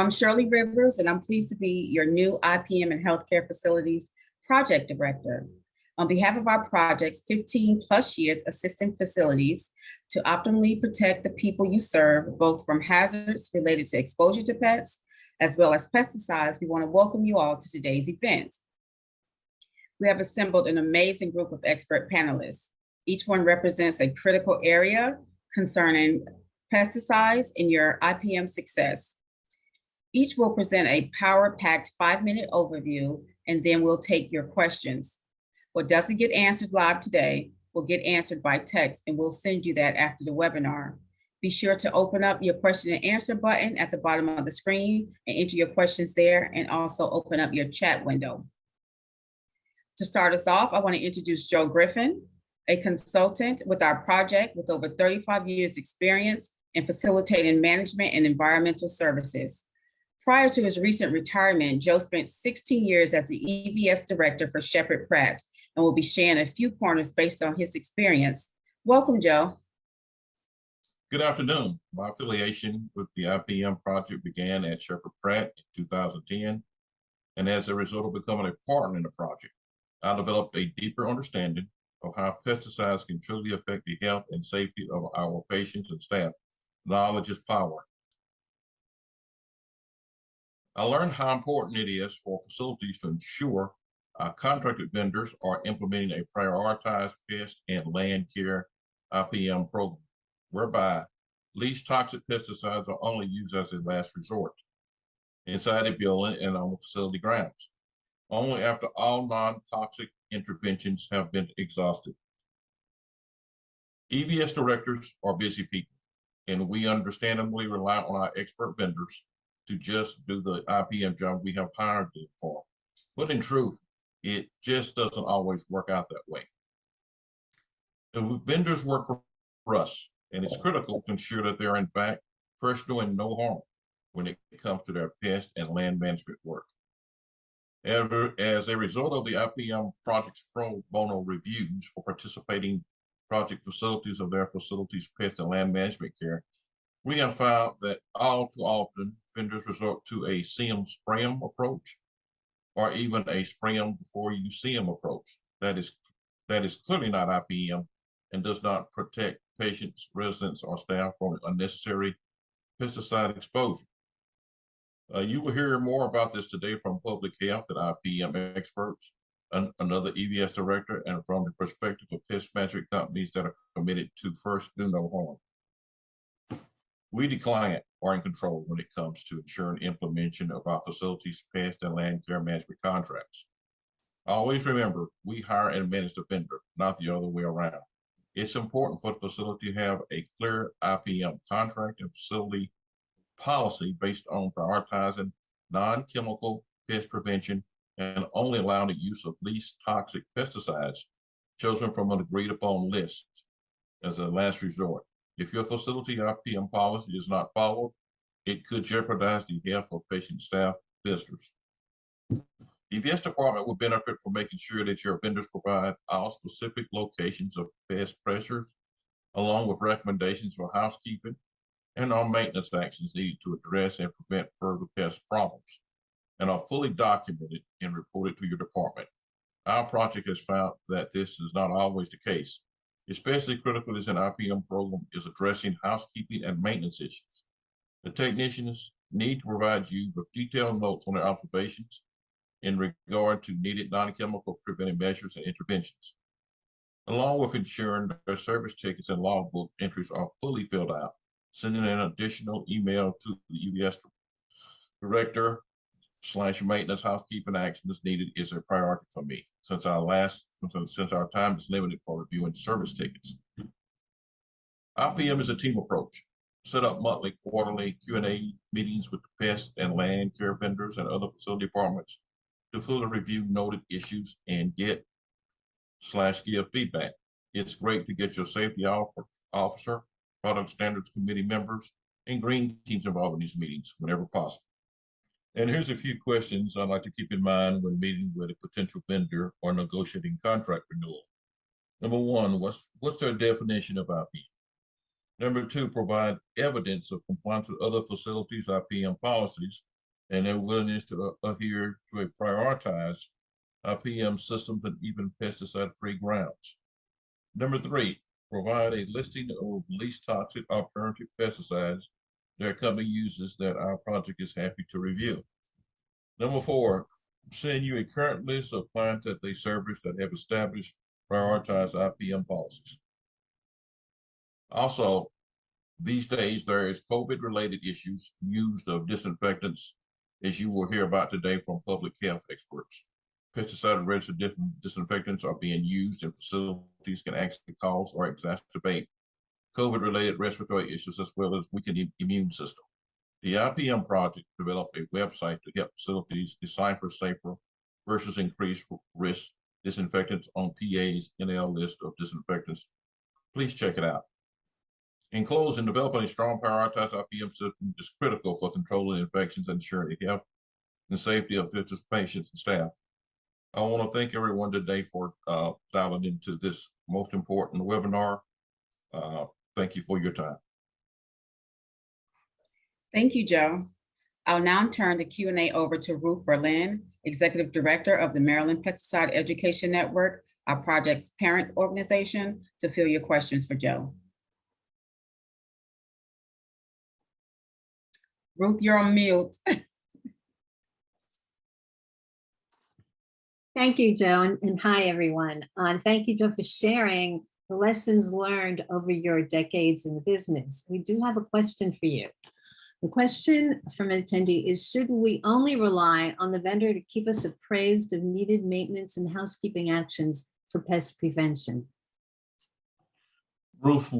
I'm Shirley Rivers, and I'm pleased to be your new IPM and Healthcare Facilities Project Director. On behalf of our projects, 15 plus years assisting facilities to optimally protect the people you serve, both from hazards related to exposure to pests, as well as pesticides, we want to welcome you all to today's event. We have assembled an amazing group of expert panelists. Each one represents a critical area concerning pesticides in your IPM success. Each will present a power-packed 5-minute overview, and then we'll take your questions. What doesn't get answered live today will get answered by text, and we'll send you that after the webinar. Be sure to open up your question and answer button at the bottom of the screen and enter your questions there, and also open up your chat window. To start us off, I want to introduce Joe Griffin, a consultant with our project with over 35 years experience in facilitating management and environmental services. Prior to his recent retirement, Joe spent 16 years as the EVS director for Shepherd Pratt and will be sharing a few pointers based on his experience. Welcome, Joe. Good afternoon. My affiliation with the IPM project began at Shepherd Pratt in 2010, and as a result of becoming a partner in the project, I developed a deeper understanding of how pesticides can truly affect the health and safety of our patients and staff. Knowledge is power. I learned how important it is for facilities to ensure our contracted vendors are implementing a prioritized pest and land care IPM program, whereby least toxic pesticides are only used as a last resort inside a building and on facility grounds, only after all non-toxic interventions have been exhausted. EVS directors are busy people, and we understandably rely on our expert vendors to just do the IPM job we have hired them for. But in truth, it just doesn't always work out that way. The vendors work for us, and it's critical to ensure that they're in fact first doing no harm when it comes to their pest and land management work. As a result of the IPM project's pro bono reviews for participating project facilities of their facilities pest and land management care, we have found that all too often vendors resort to a see 'em spray 'em approach, or even a spray 'em before you see 'em approach. That is clearly not IPM and does not protect patients, residents, or staff from unnecessary pesticide exposure. You will hear more about this today from public health and IPM experts, another EVS director, and from the perspective of pest management companies that are committed to first do no harm. We, the client, are in control when it comes to ensuring implementation of our facilities pest and land care management contracts. Always remember, we hire and manage the vendor, not the other way around. It's important for the facility to have a clear IPM contract and facility policy based on prioritizing non-chemical pest prevention and only allowing the use of least toxic pesticides chosen from an agreed upon list as a last resort. If your facility IPM policy is not followed, it could jeopardize the health of patient, staff, visitors. The EVS department will benefit from making sure that your vendors provide all specific locations of pest pressures, along with recommendations for housekeeping and on maintenance actions needed to address and prevent further pest problems, and are fully documented and reported to your department. Our project has found that this is not always the case. Especially critical as an IPM program is addressing housekeeping and maintenance issues. The technicians need to provide you with detailed notes on their observations in regard to needed non-chemical preventive measures and interventions, along with ensuring that their service tickets and logbook entries are fully filled out. Sending an additional email to the EVS director / maintenance housekeeping actions needed is a priority for me since our time is limited for reviewing service tickets. IPM is a team approach. Set up monthly, quarterly Q&A meetings with the pest and land care vendors and other facility departments to fully review noted issues and get / give feedback. It's great to get your safety officer, product standards committee members, and green teams involved in these meetings whenever possible. And here's a few questions I'd like to keep in mind when meeting with a potential vendor or negotiating contract renewal. Number one, what's their definition of IPM? Number two, provide evidence of compliance with other facilities' IPM policies and their willingness to adhere to a prioritized IPM systems and even pesticide-free grounds. Number three, provide a listing of least toxic alternative pesticides their company uses that our project is happy to review. Number four, send you a current list of clients that they service that have established prioritized IPM policies. Also, these days there is COVID-related issues used of disinfectants, as you will hear about today from public health experts. Pesticide registered disinfectants are being used in facilities can actually cause or exacerbate COVID-related respiratory issues as well as weaken the immune system. The IPM project developed a website to help facilities decipher safer versus increased risk disinfectants on PA's NL list of disinfectants. Please check it out. In closing, developing a strong prioritized IPM system is critical for controlling infections and ensuring the health and safety of visitors, patients, and staff. I want to thank everyone today for dialing into this most important webinar. Thank you for your time. Thank you, Joe. I'll now turn the Q&A over to Ruth Berlin, Executive Director of the Maryland Pesticide Education Network, our project's parent organization, to field your questions for Joe. Ruth, you're on mute. Thank you, Joe, and hi, everyone. Thank you, Joe, for sharing the lessons learned over your decades in the business. We do have a question for you. The question from an attendee is, should we only rely on the vendor to keep us appraised of needed maintenance and housekeeping actions for pest prevention? Ruth,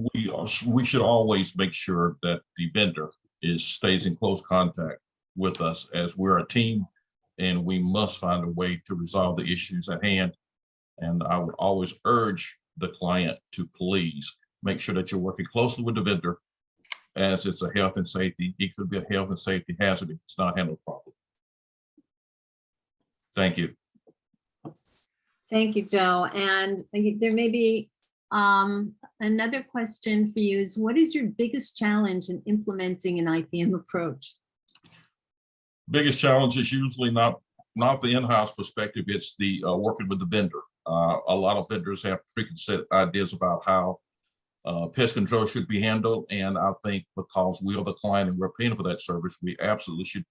we should always make sure that the vendor stays in close contact with us, as we're a team and we must find a way to resolve the issues at hand. And I would always urge the client to please make sure that you're working closely with the vendor, as it's a health and safety. It could be a health and safety hazard if it's not handled properly. Thank you. Thank you, Joe. And there may be another question for you is, what is your biggest challenge in implementing an IPM approach? Biggest challenge is usually not the in-house perspective, it's the working with the vendor. A lot of vendors have preconceived ideas about how pest control should be handled. And I think because we are the client and we're paying for that service, we absolutely should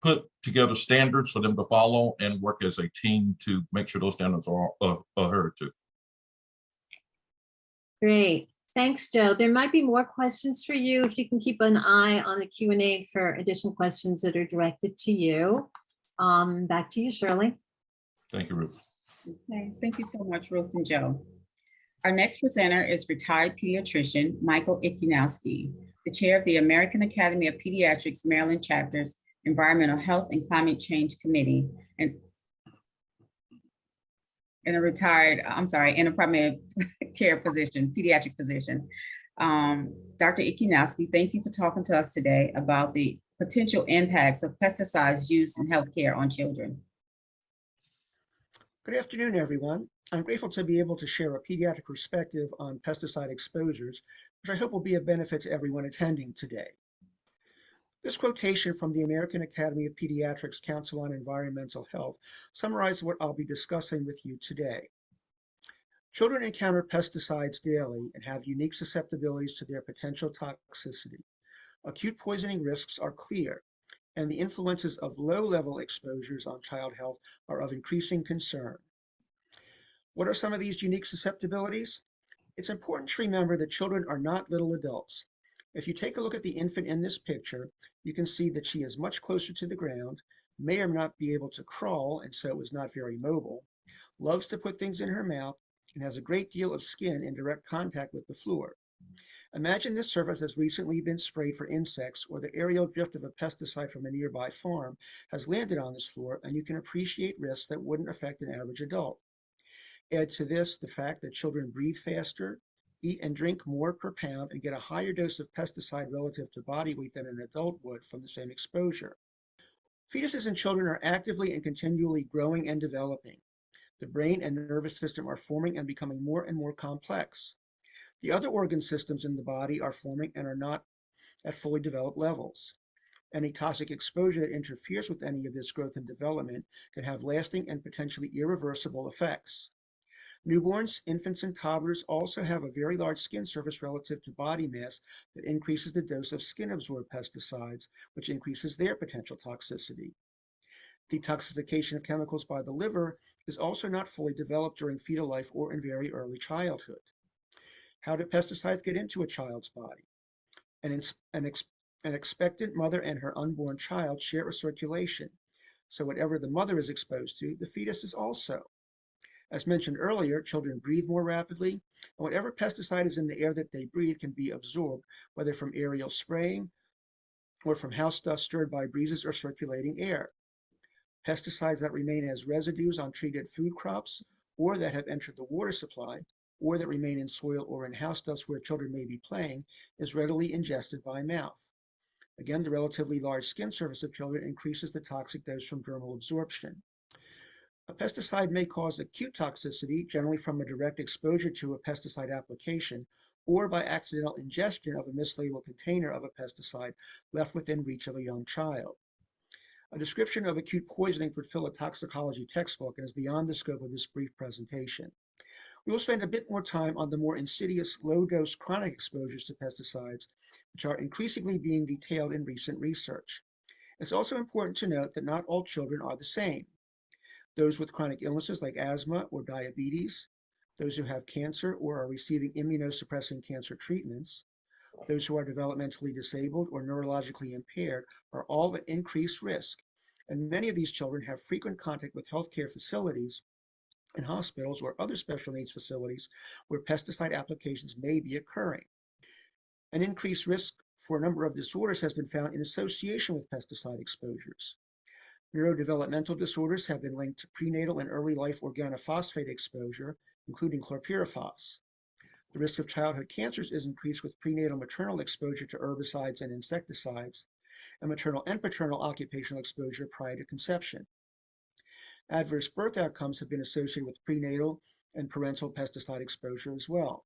put together standards for them to follow and work as a team to make sure those standards are adhered to. Great. Thanks, Joe. There might be more questions for you if you can keep an eye on the Q&A for additional questions that are directed to you. Back to you, Shirley. Thank you, Ruth. Okay, thank you so much, Ruth and Joe. Our next presenter is retired pediatrician Michael Ikanowski, the chair of the American Academy of Pediatrics Maryland Chapter's Environmental Health and Climate Change Committee, and in a primary care physician, pediatric physician. Dr. Ikanowski, thank you for talking to us today about the potential impacts of pesticides used in healthcare on children. Good afternoon, everyone. I'm grateful to be able to share a pediatric perspective on pesticide exposures, which I hope will be of benefit to everyone attending today. This quotation from the American Academy of Pediatrics Council on Environmental Health summarizes what I'll be discussing with you today. Children encounter pesticides daily and have unique susceptibilities to their potential toxicity. Acute poisoning risks are clear, and the influences of low-level exposures on child health are of increasing concern. What are some of these unique susceptibilities? It's important to remember that children are not little adults. If you take a look at the infant in this picture, you can see that she is much closer to the ground, may or not be able to crawl, and so is not very mobile, loves to put things in her mouth, and has a great deal of skin in direct contact with the floor. Imagine this surface has recently been sprayed for insects, or the aerial drift of a pesticide from a nearby farm has landed on this floor, and you can appreciate risks that wouldn't affect an average adult. Add to this the fact that children breathe faster, eat and drink more per pound, and get a higher dose of pesticide relative to body weight than an adult would from the same exposure. Fetuses and children are actively and continually growing and developing. The brain and nervous system are forming and becoming more and more complex. The other organ systems in the body are forming and are not at fully developed levels. Any toxic exposure that interferes with any of this growth and development can have lasting and potentially irreversible effects. Newborns, infants, and toddlers also have a very large skin surface relative to body mass that increases the dose of skin-absorbed pesticides, which increases their potential toxicity. Detoxification of chemicals by the liver is also not fully developed during fetal life or in very early childhood. How do pesticides get into a child's body? An expectant mother and her unborn child share a circulation, so whatever the mother is exposed to, the fetus is also. As mentioned earlier, children breathe more rapidly, and whatever pesticide is in the air that they breathe can be absorbed, whether from aerial spraying or from house dust stirred by breezes or circulating air. Pesticides that remain as residues on treated food crops, or that have entered the water supply, or that remain in soil or in house dust where children may be playing, is readily ingested by mouth. Again, the relatively large skin surface of children increases the toxic dose from dermal absorption. A pesticide may cause acute toxicity, generally from a direct exposure to a pesticide application, or by accidental ingestion of a mislabeled container of a pesticide left within reach of a young child. A description of acute poisoning would fill a toxicology textbook and is beyond the scope of this brief presentation. We will spend a bit more time on the more insidious low-dose chronic exposures to pesticides, which are increasingly being detailed in recent research. It's also important to note that not all children are the same. Those with chronic illnesses like asthma or diabetes, those who have cancer or are receiving immunosuppressing cancer treatments, those who are developmentally disabled or neurologically impaired are all at increased risk, and many of these children have frequent contact with healthcare facilities and hospitals or other special needs facilities where pesticide applications may be occurring. An increased risk for a number of disorders has been found in association with pesticide exposures. Neurodevelopmental disorders have been linked to prenatal and early life organophosphate exposure, including chlorpyrifos. The risk of childhood cancers is increased with prenatal maternal exposure to herbicides and insecticides, and maternal and paternal occupational exposure prior to conception. Adverse birth outcomes have been associated with prenatal and parental pesticide exposure as well.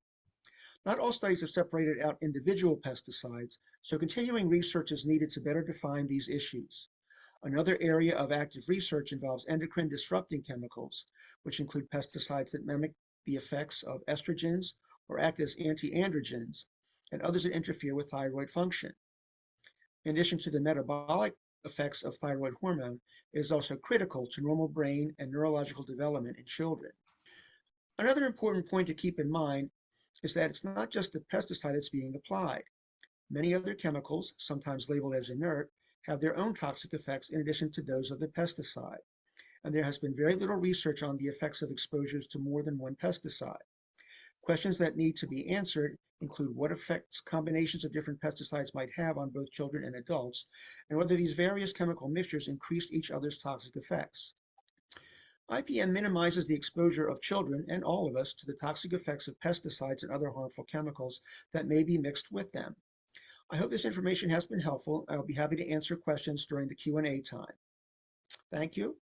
Not all studies have separated out individual pesticides, so continuing research is needed to better define these issues. Another area of active research involves endocrine disrupting chemicals, which include pesticides that mimic the effects of estrogens or act as anti-androgens, and others that interfere with thyroid function. In addition to the metabolic effects of thyroid hormone, it is also critical to normal brain and neurological development in children. Another important point to keep in mind is that it's not just the pesticide that's being applied. Many other chemicals, sometimes labeled as inert, have their own toxic effects in addition to those of the pesticide. And there has been very little research on the effects of exposures to more than one pesticide. Questions that need to be answered include what effects combinations of different pesticides might have on both children and adults, and whether these various chemical mixtures increase each other's toxic effects. IPM minimizes the exposure of children and all of us to the toxic effects of pesticides and other harmful chemicals that may be mixed with them. I hope this information has been helpful. I will be happy to answer questions during the Q&A time. Thank you.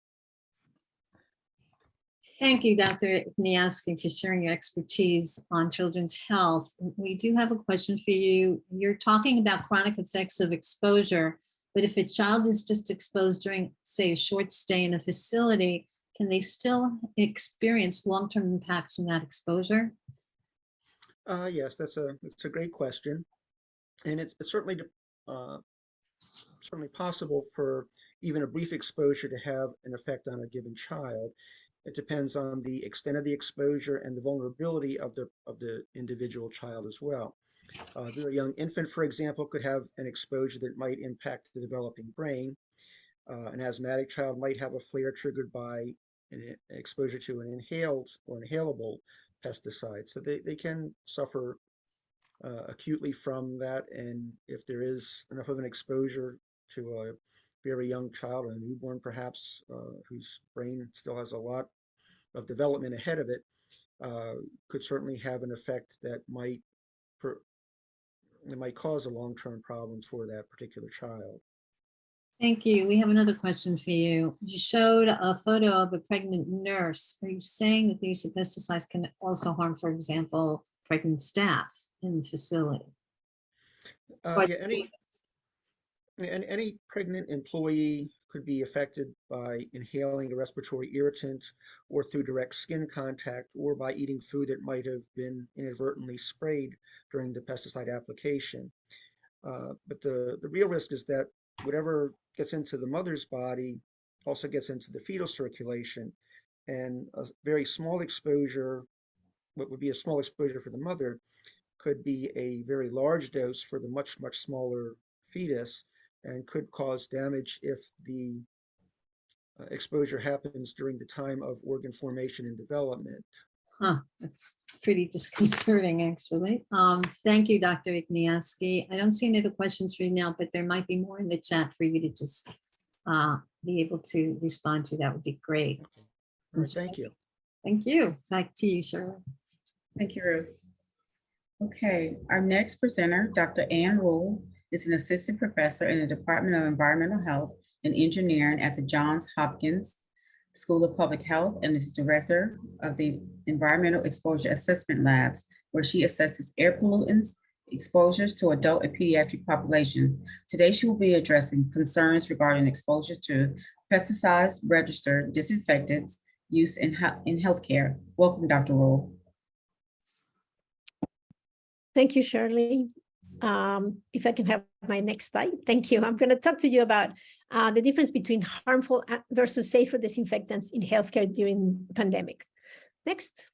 Thank you, Dr. Ikanowski, for sharing your expertise on children's health. We do have a question for you. You're talking about chronic effects of exposure, but if a child is just exposed during, say, a short stay in a facility, can they still experience long-term impacts from that exposure? Yes, that's a great question. And it's certainly possible for even a brief exposure to have an effect on a given child. It depends on the extent of the exposure and the vulnerability of the individual child as well. A very young infant, for example, could have an exposure that might impact the developing brain. An asthmatic child might have a flare triggered by an exposure to an inhaled or inhalable pesticide. So they can suffer acutely from that. And if there is enough of an exposure to a very young child or a newborn, perhaps, whose brain still has a lot of development ahead of it, could certainly have an effect that might cause a long-term problem for that particular child. Thank you. We have another question for you. You showed a photo of a pregnant nurse. Are you saying that the use of pesticides can also harm, for example, pregnant staff in the facility? Yeah, And any pregnant employee could be affected by inhaling a respiratory irritant or through direct skin contact or by eating food that might have been inadvertently sprayed during the pesticide application. But the real risk is that whatever gets into the mother's body also gets into the fetal circulation. And a very small exposure, what would be a small exposure for the mother, could be a very large dose for the much, much smaller fetus and could cause damage if the exposure happens during the time of organ formation and development. Huh, that's pretty disconcerting, actually. Thank you, Dr. Ikanowski. I don't see any other questions for you now, but there might be more in the chat for you to just be able to respond to. That would be great. Okay. All right, thank you. Thank you. Back to you, Shirley. Thank you, Ruth. Okay, our next presenter, Dr. Ann Rule, is an assistant professor in the Department of Environmental Health and Engineering at the Johns Hopkins School of Public Health and is director of the Environmental Exposure Assessment Labs, where she assesses air pollutants, exposures to adult and pediatric population. Today, she will be addressing concerns regarding exposure to pesticides, registered disinfectants, use in healthcare. Welcome, Dr. Rule. Thank you, Shirley. If I can have my next slide. Thank you. I'm going to talk to you about the difference between harmful versus safer disinfectants in healthcare during pandemics. Next.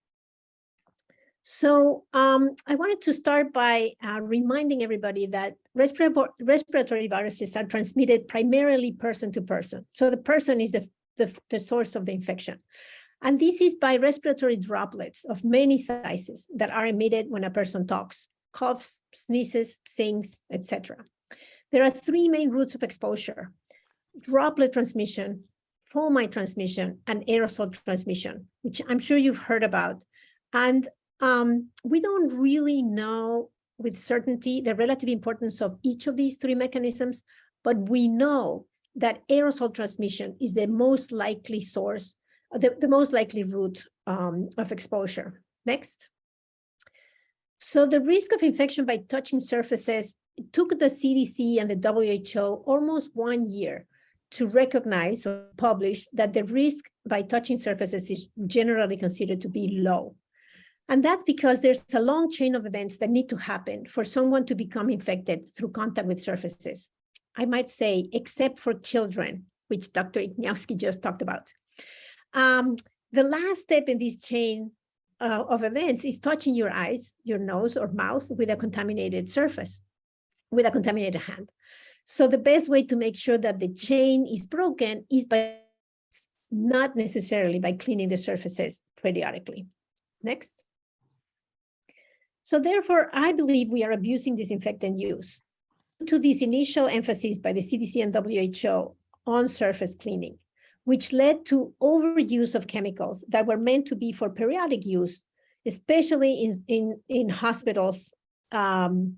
So I wanted to start by reminding everybody that respiratory viruses are transmitted primarily person to person. So the person is the source of the infection. And this is by respiratory droplets of many sizes that are emitted when a person talks, coughs, sneezes, sings, etc. There are three main routes of exposure: droplet transmission, fomite transmission, and aerosol transmission, which I'm sure you've heard about. And we don't really know with certainty the relative importance of each of these three mechanisms, but we know that aerosol transmission is the most likely source, the most likely route of exposure. Next. So the risk of infection by touching surfaces, it took the CDC and the WHO almost 1 year to recognize or publish that the risk by touching surfaces is generally considered to be low. And that's because there's a long chain of events that need to happen for someone to become infected through contact with surfaces. I might say, except for children, which Dr. Ikanowski just talked about. The last step in this chain of events is touching your eyes, your nose or mouth with a contaminated surface, with a contaminated hand. So the best way to make sure that the chain is broken is by not necessarily by cleaning the surfaces periodically. Next. So therefore, I believe we are abusing disinfectant use to this initial emphasis by the CDC and WHO on surface cleaning, which led to overuse of chemicals that were meant to be for periodic use, especially in hospitals. And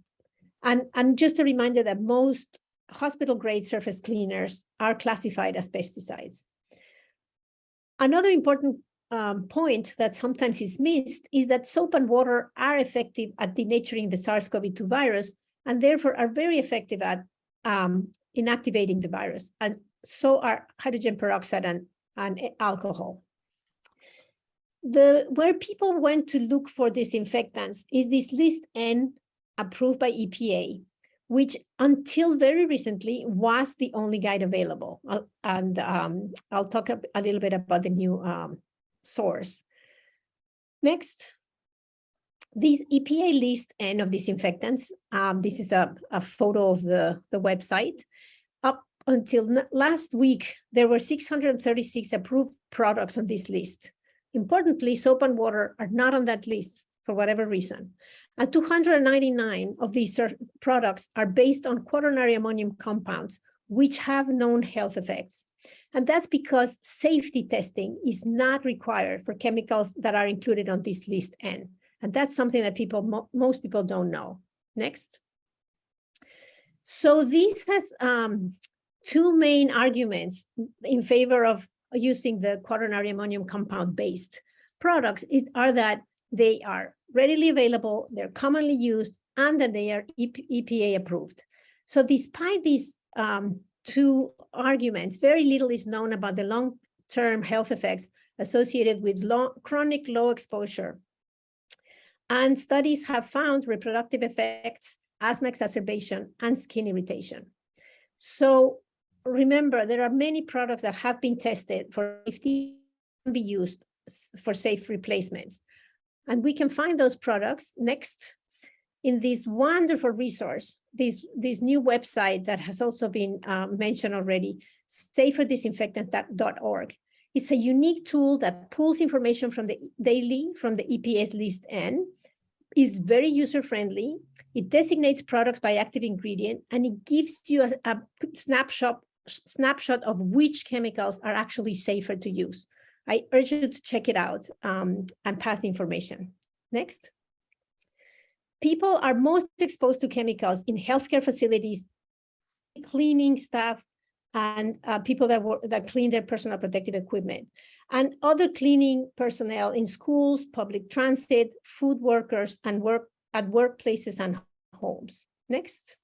just a reminder that most hospital-grade surface cleaners are classified as pesticides. Another important point that sometimes is missed is that soap and water are effective at denaturing the SARS-CoV-2 virus and therefore are very effective at inactivating the virus. And so are hydrogen peroxide and alcohol. Where people went to look for disinfectants is this list N approved by EPA, which until very recently was the only guide available. I'll talk a little bit about the new source. Next, this EPA list N of disinfectants, this is a photo of the website. Up until last week, there were 636 approved products on this list. Importantly, soap and water are not on that list for whatever reason. And 299 of these products are based on quaternary ammonium compounds, which have known health effects. And that's because safety testing is not required for chemicals that are included on this list N. And that's something that most people don't know. Next. So this has two main arguments in favor of using the quaternary ammonium compound based products are that they are readily available, they're commonly used, and that they are EPA approved. So despite these two arguments. Very little is known about the long-term health effects associated with chronic low exposure. And studies have found reproductive effects, asthma exacerbation, and skin irritation. So remember, there are many products that have been tested for safety and be used for safe replacements. And we can find those products next in this wonderful resource, this new website that has also been mentioned already, saferdisinfectants.org. It's a unique tool that pulls information from the EPS list N, is very user-friendly. It designates products by active ingredient, and it gives you a snapshot of which chemicals are actually safer to use. I urge you to check it out and pass the information. Next. People are most exposed to chemicals in healthcare facilities, cleaning staff, and people that clean their personal protective equipment, and other cleaning personnel in schools, public transit, food workers, and at workplaces and homes. Next.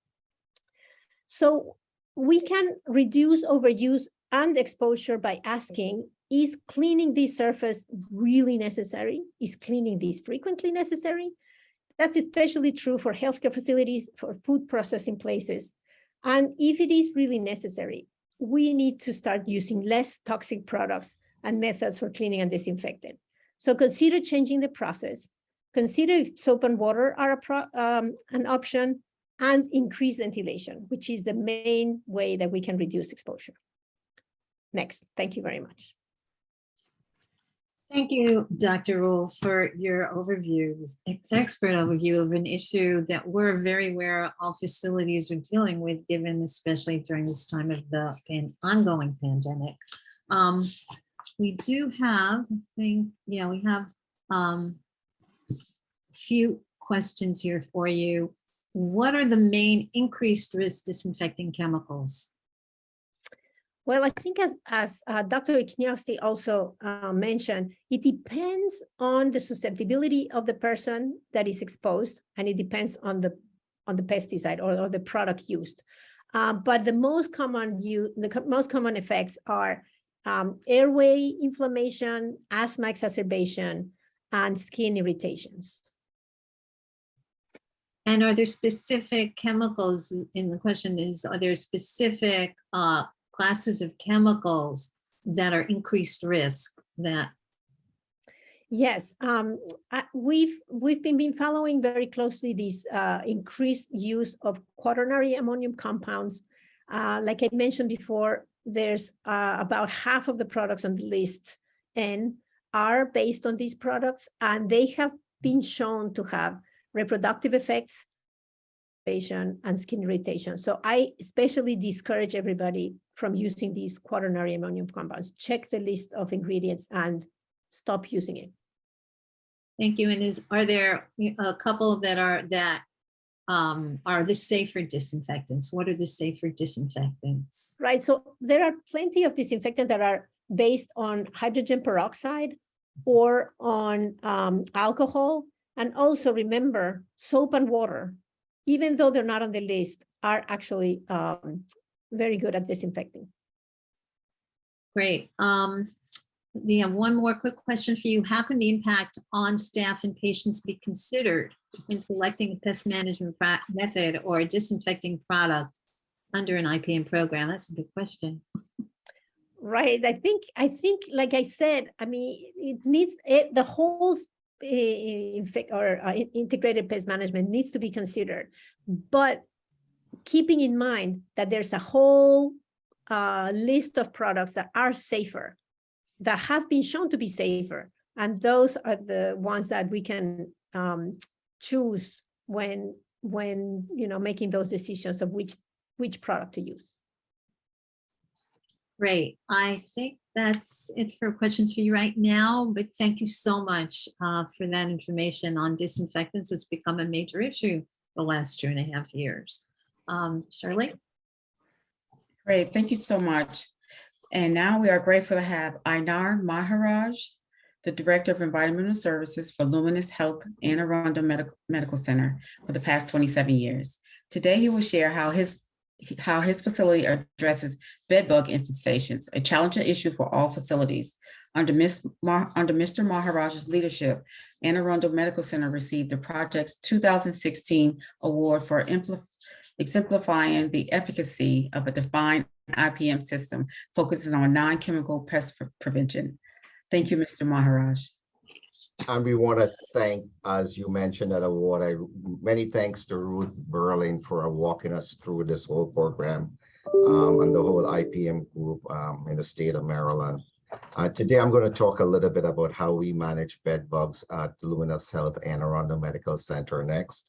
So we can reduce overuse and exposure by asking, is cleaning this surface really necessary? Is cleaning this frequently necessary? That's especially true for healthcare facilities, for food processing places. And if it is really necessary, we need to start using less toxic products and methods for cleaning and disinfecting. So consider changing the process. Consider if soap and water are an option, and increase ventilation, which is the main way that we can reduce exposure. Next, thank you very much. Thank you, Dr. Rule, for your overview, expert overview of an issue that we're very aware all facilities are dealing with, given especially during this time of the ongoing pandemic. We do have, we have a few questions here for you. What are the main increased risk disinfecting chemicals? Well, I think as Dr. Ikanowski also mentioned, it depends on the susceptibility of the person that is exposed, and it depends on the pesticide or the product used. But the most common effects are airway inflammation, asthma exacerbation, and skin irritations. And are there specific chemicals, in the question is, are there specific classes of chemicals that are increased risk that? Yes, we've been following very closely this increased use of quaternary ammonium compounds. Like I mentioned before, there's about half of the products on the list N are based on these products, and they have been shown to have reproductive effects, and skin irritation. So I especially discourage everybody from using these quaternary ammonium compounds. Check the list of ingredients and stop using it. Thank you. And are there a couple that are the safer disinfectants? What are the safer disinfectants? Right. So there are plenty of disinfectants that are based on hydrogen peroxide or on alcohol. And also remember, soap and water, even though they're not on the list, are actually very good at disinfecting. Great. We have one more quick question for you. How can the impact on staff and patients be considered when selecting a pest management method or a disinfecting product under an IPM program? That's a big question. Right. I think, like I said, I mean, it needs the whole integrated pest management needs to be considered, but keeping in mind that there's a whole list of products that are safer, that have been shown to be safer, and those are the ones that we can choose when making those decisions of which product to use. Great. I think that's it for questions for you right now, but thank you so much for that information on disinfectants. It's become a major issue the last 2.5 years. Shirley? Great, thank you so much. And now we are grateful to have Einar Maharaj, the Director of Environmental Services for Luminous Health Anne Arundel Medical Center for the past 27 years. Today, he will share how his how his facility addresses bedbug infestations, a challenging issue for all facilities. Under Mr. Maharaj's leadership, Anne Arundel Medical Center received the project's 2016 award for exemplifying the efficacy of a defined IPM system focusing on non-chemical pest prevention. Thank you, Mr. Maharaj. And we want to thank, as you mentioned, that award. Many thanks to Ruth Berlin for walking us through this whole program and the whole IPM group in the state of Maryland. Today, I'm going to talk a little bit about how we manage bed bugs at Luminous Health Anne Arundel Medical Center next.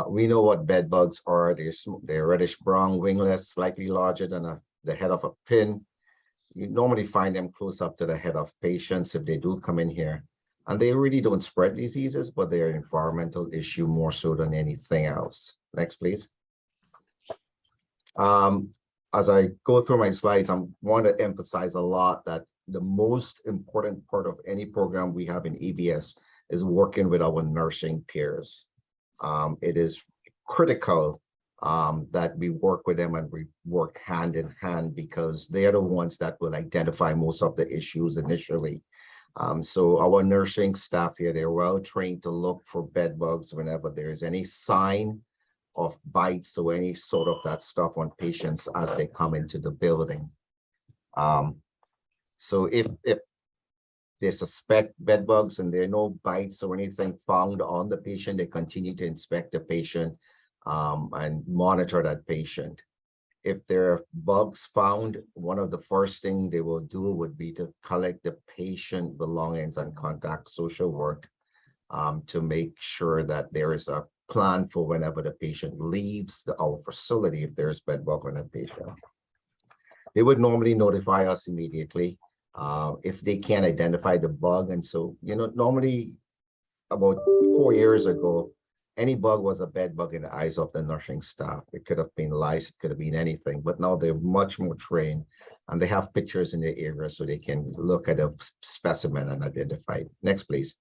We know what bed bugs are. They're reddish brown, wingless, slightly larger than the head of a pin. You normally find them close up to the head of patients if they do come in here. And they really don't spread diseases, but they're an environmental issue more so than anything else. Next, please. As I go through my slides, I want to emphasize a lot that the most important part of any program we have in EBS is working with our nursing peers. It is critical that we work with them and we work hand in hand because they are the ones that will identify most of the issues initially. So our nursing staff here, they're well trained to look for bed bugs whenever there's any sign of bites or any sort of that stuff on patients as they come into the building. So if they suspect bed bugs and there are no bites or anything found on the patient, they continue to inspect the patient and monitor that patient. If there are bugs found, one of the first things they will do would be to collect the patient belongings and contact social work to make sure that there is a plan for whenever the patient leaves our facility, if there's bed bug on a patient. They would normally notify us immediately if they can't identify the bug. And so, normally about 4 years ago, any bug was a bed bug in the eyes of the nursing staff. It could have been lice, it could have been anything, but now they're much more trained and they have pictures in the area so they can look at a specimen and identify it. Next, please.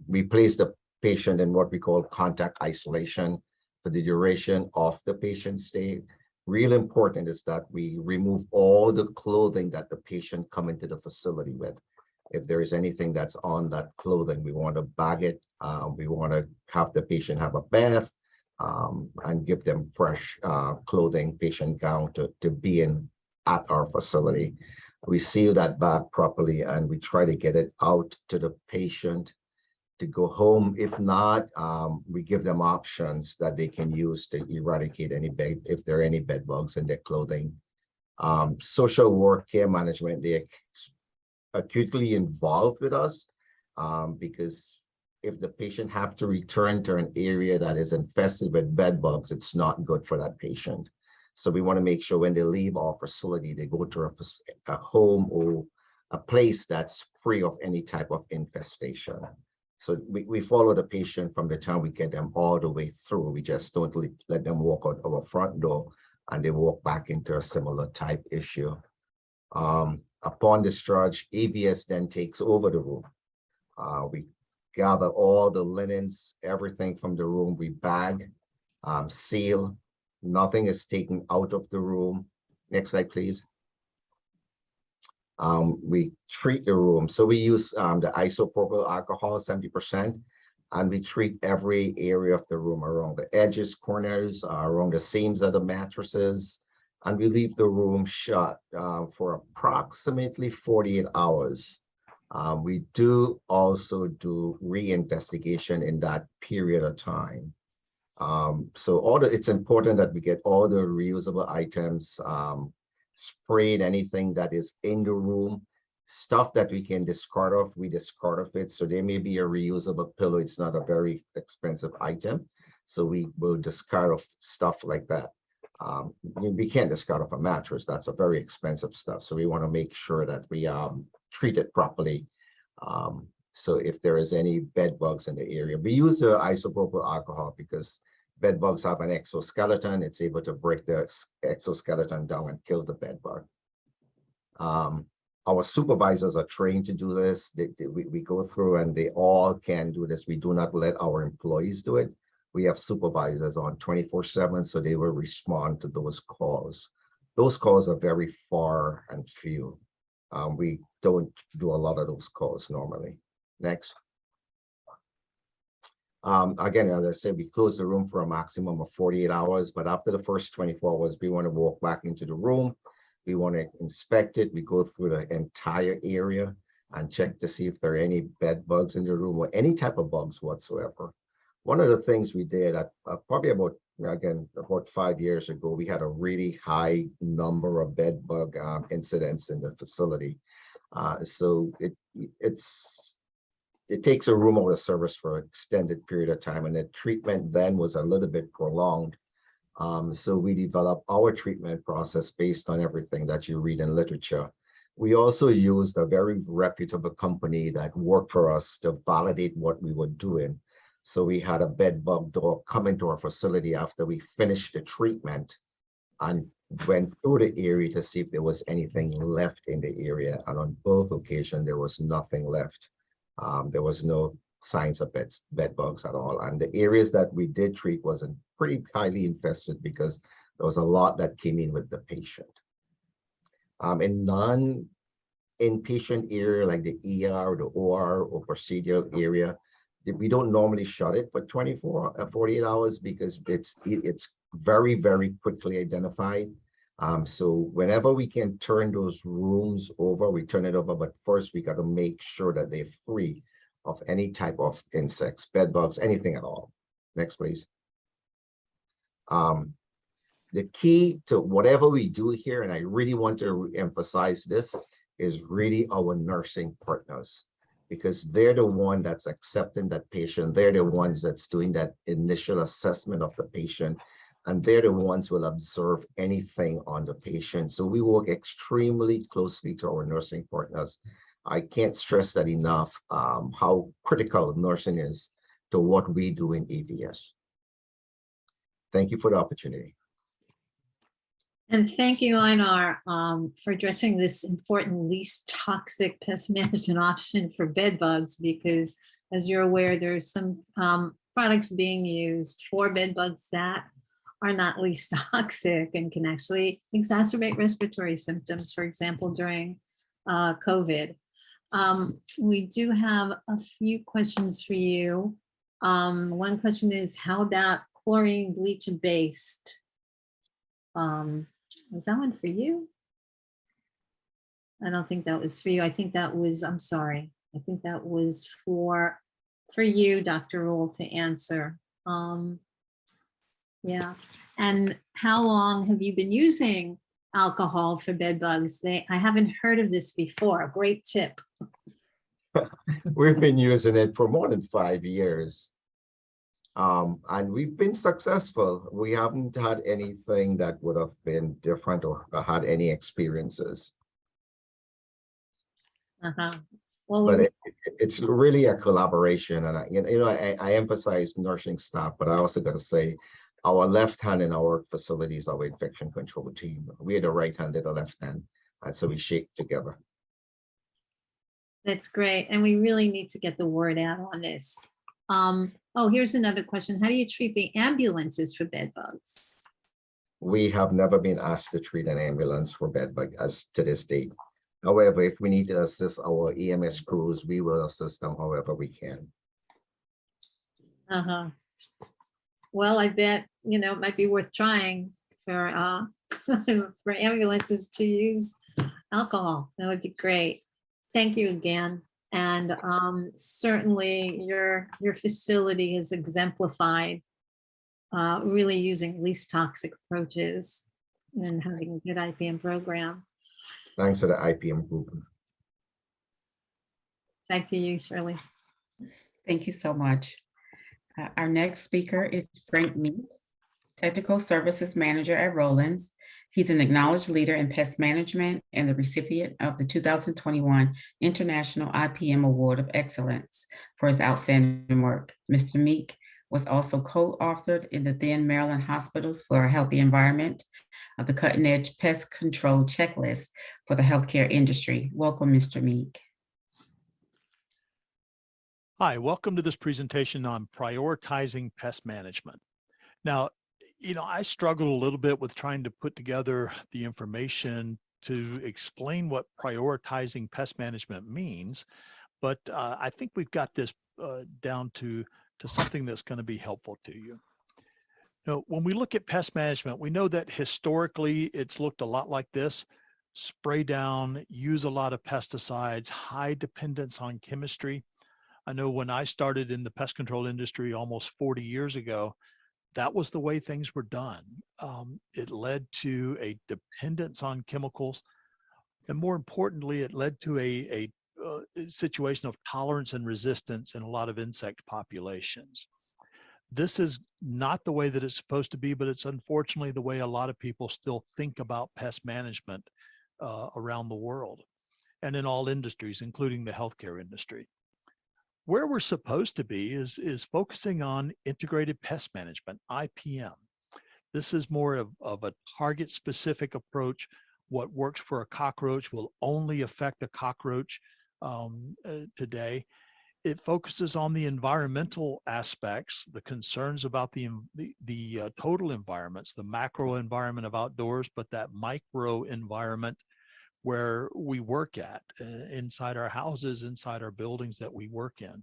We place the patient in what we call contact isolation for the duration of the patient's stay. Real important is that we remove all the clothing that the patient come into the facility with. If there is anything that's on that clothing, we want to bag it. We want to have the patient have a bath and give them fresh clothing, patient gown to be in at our facility. We seal that bag properly and we try to get it out to the patient to go home. If not, we give them options that they can use to eradicate any bed, if there are any bed bugs in their clothing. Social work, care management, they're acutely involved with us because if the patient have to return to an area that is infested with bed bugs, it's not good for that patient. So we want to make sure when they leave our facility, they go to a home or a place that's free of any type of infestation. So we follow the patient from the time we get them all the way through. We just don't let them walk out our front door and they walk back into a similar type issue. Upon discharge, ABS then takes over the room. We gather all the linens, everything from the room, we bag, seal, nothing is taken out of the room. Next slide, please. We treat the room. So we use the isopropyl alcohol, 70%, and we treat every area of the room around the edges, corners, around the seams of the mattresses, and we leave the room shut for approximately 48 hours. We do also do reinvestigation in that period of time. So it's important that we get all the reusable items, sprayed, anything that is in the room, stuff that we can discard of, we discard of it. So there may be a reusable pillow. It's not a very expensive item. So we will discard of stuff like that. We can't discard of a mattress. That's a very expensive stuff. So we want to make sure that we treat it properly. So if there is any bed bugs in the area, we use the isopropyl alcohol because bed bugs have an exoskeleton. It's able to break the exoskeleton down and kill the bed bug. Our supervisors are trained to do this. We go through and they all can do this. We do not let our employees do it. We have supervisors on 24/7, so they will respond to those calls. Those calls are very far and few. We don't do a lot of those calls normally. Next. Again, as I said, we close the room for a maximum of 48 hours, but after the first 24 hours, we want to walk back into the room. We want to inspect it. We go through the entire area and check to see if there are any bed bugs in the room or any type of bugs whatsoever. One of the things we did at probably about 5 years ago, we had a really high number of bed bug incidents in the facility. So it takes a room out of service for an extended period of time, and the treatment then was a little bit prolonged. So we developed our treatment process based on everything that you read in literature. We also used a very reputable company that worked for us to validate what we were doing. So we had a bed bug dog come into our facility after we finished the treatment and went through the area to see if there was anything left in the area. And on both occasions, there was nothing left. There was no signs of bed bugs at all. And the areas that we did treat wasn't pretty highly infested because there was a lot that came in with the patient. In non-inpatient area like the ER, the OR, or procedural area, we don't normally shut it for 48 hours because it's very, very quickly identified. So whenever we can turn those rooms over, we turn it over, but first we got to make sure that they're free of any type of insects, bed bugs, anything at all. Next, please. The key to whatever we do here, and I really want to emphasize this, is really our nursing partners, because they're the one that's accepting that patient. They're the ones that's doing that initial assessment of the patient, and they're the ones who will observe anything on the patient. So we work extremely closely to our nursing partners. I can't stress that enough, how critical nursing is to what we do in EVS. Thank you for the opportunity. And thank you, Einar, for addressing this important least toxic pest management option for bed bugs, because as you're aware, there's some products being used for bed bugs that are not least toxic and can actually exacerbate respiratory symptoms, for example, during COVID. We do have a few questions for you. One question is, how about chlorine bleach based? Was that one for you? I don't think that was for you. I think that was, I'm sorry. I think that was for you, Dr. Rule, to answer. Yeah. And how long have you been using alcohol for bed bugs? I haven't heard of this before. A great tip. We've been using it for more than 5 years. And we've been successful. We haven't had anything that would have been different or had any experiences. Well, but it's really a collaboration. And I emphasize nursing staff, but I also got to say our left hand in our facilities, our infection control team. We're the right hand, they're the left hand. And so we shake together. That's great. And we really need to get the word out on this. Oh, here's another question. How do you treat the ambulances for bed bugs? We have never been asked to treat an ambulance for bed bug as to this date. However, if we need to assist our EMS crews, we will assist them however we can. Well, I bet, it might be worth trying for for ambulances to use alcohol. That would be great. Thank you again. And certainly your facility has exemplified really using least toxic approaches and having a good IPM program. Thanks to the IPM group. Back to you, Shirley. Thank you so much. Our next speaker is Frank Meek, Technical Services Manager at Rollins. He's an acknowledged leader in pest management and the recipient of the 2021 International IPM Award of Excellence for his outstanding work. Mr. Meek was also co-authored in the then Maryland Hospitals for a Healthy Environment of the Cutting Edge Pest Control Checklist for the healthcare industry. Welcome, Mr. Meek. Hi, welcome to this presentation on prioritizing pest management. Now, I struggled a little bit with trying to put together the information to explain what prioritizing pest management means, but I think we've got this down to something that's going to be helpful to you. When we look at pest management, we know that historically it's looked a lot like this: spray down, use a lot of pesticides, high dependence on chemistry. I know when I started in the pest control industry almost 40 years ago, that was the way things were done. It led to a dependence on chemicals, and more importantly, it led to a situation of tolerance and resistance in a lot of insect populations. This is not the way that it's supposed to be, but it's unfortunately the way a lot of people still think about pest management around the world and in all industries, including the healthcare industry. Where we're supposed to be is focusing on integrated pest management, IPM. This is more of a target specific approach. What works for a cockroach will only affect a cockroach today. It focuses on the environmental aspects, the concerns about the total environments, the macro environment of outdoors, but that micro environment where we work at, inside our houses, inside our buildings that we work in.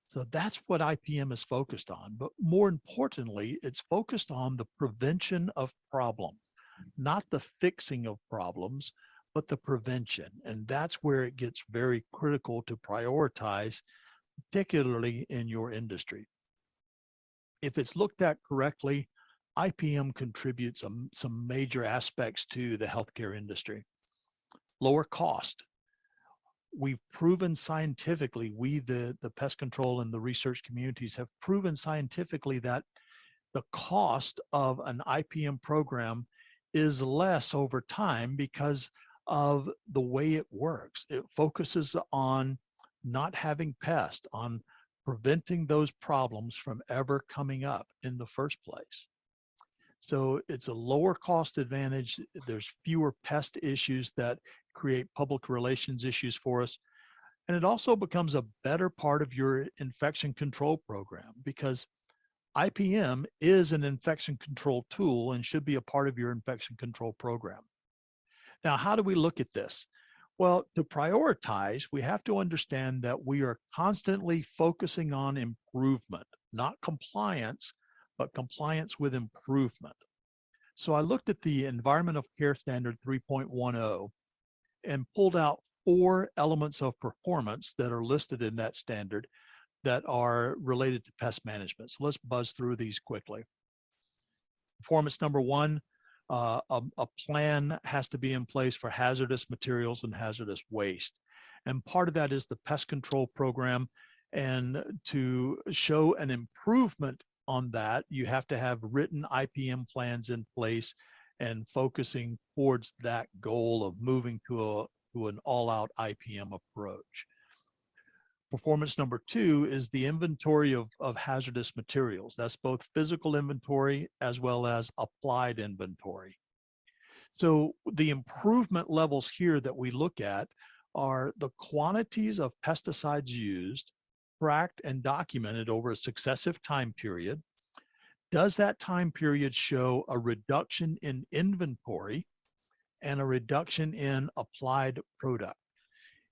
So that's what IPM is focused on. But more importantly, it's focused on the prevention of problems, not the fixing of problems, but the prevention. And that's where it gets very critical to prioritize, particularly in your industry. If it's looked at correctly, IPM contributes some major aspects to the healthcare industry. Lower cost. We've proven scientifically, the pest control and the research communities have proven scientifically that the cost of an IPM program is less over time because of the way it works. It focuses on not having pests, on preventing those problems from ever coming up in the first place. So it's a lower cost advantage. There's fewer pest issues that create public relations issues for us. And it also becomes a better part of your infection control program, because IPM is an infection control tool and should be a part of your infection control program. Now, how do we look at this? Well, to prioritize, we have to understand that we are constantly focusing on improvement, not compliance, but compliance with improvement. So I looked at the Environment of Care Standard 3.10 and pulled out 4 elements of performance that are listed in that standard that are related to pest management. So let's buzz through these quickly. Performance number 1, a plan has to be in place for hazardous materials and hazardous waste. And part of that is the pest control program. And to show an improvement on that, you have to have written IPM plans in place and focusing towards that goal of moving to an all-out IPM approach. Performance number 2 is the inventory of hazardous materials. That's both physical inventory as well as applied inventory. So the improvement levels here that we look at are the quantities of pesticides used, tracked and documented over a successive time period. Does that time period show a reduction in inventory and a reduction in applied product?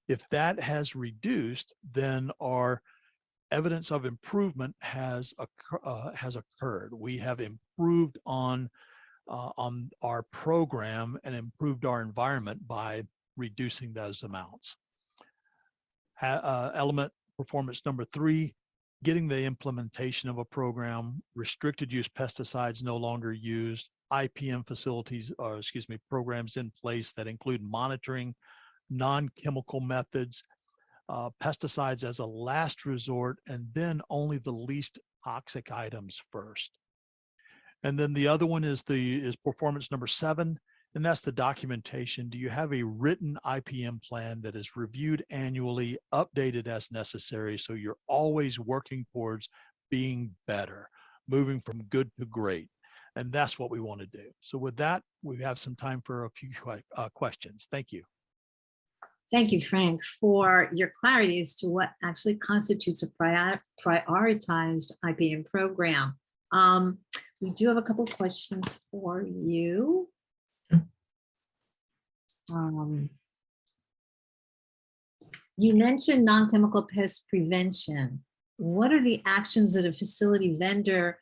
If that has reduced, then our evidence of improvement has occurred. We have improved on our program and improved our environment by reducing those amounts. Element performance number 3, getting the implementation of a program, restricted use pesticides no longer used, IPM facilities, or programs in place that include monitoring, non-chemical methods, pesticides as a last resort, and then only the least toxic items first. And then the other one is performance number 7, and that's the documentation. Do you have a written IPM plan that is reviewed annually, updated as necessary, so you're always working towards being better, moving from good to great? And that's what we want to do. So with that, we have some time for a few questions. Thank you. Thank you, Frank, for your clarity as to what actually constitutes a prioritized IPM program. We do have a couple questions for you. You mentioned non-chemical pest prevention. What are the actions that a facility vendor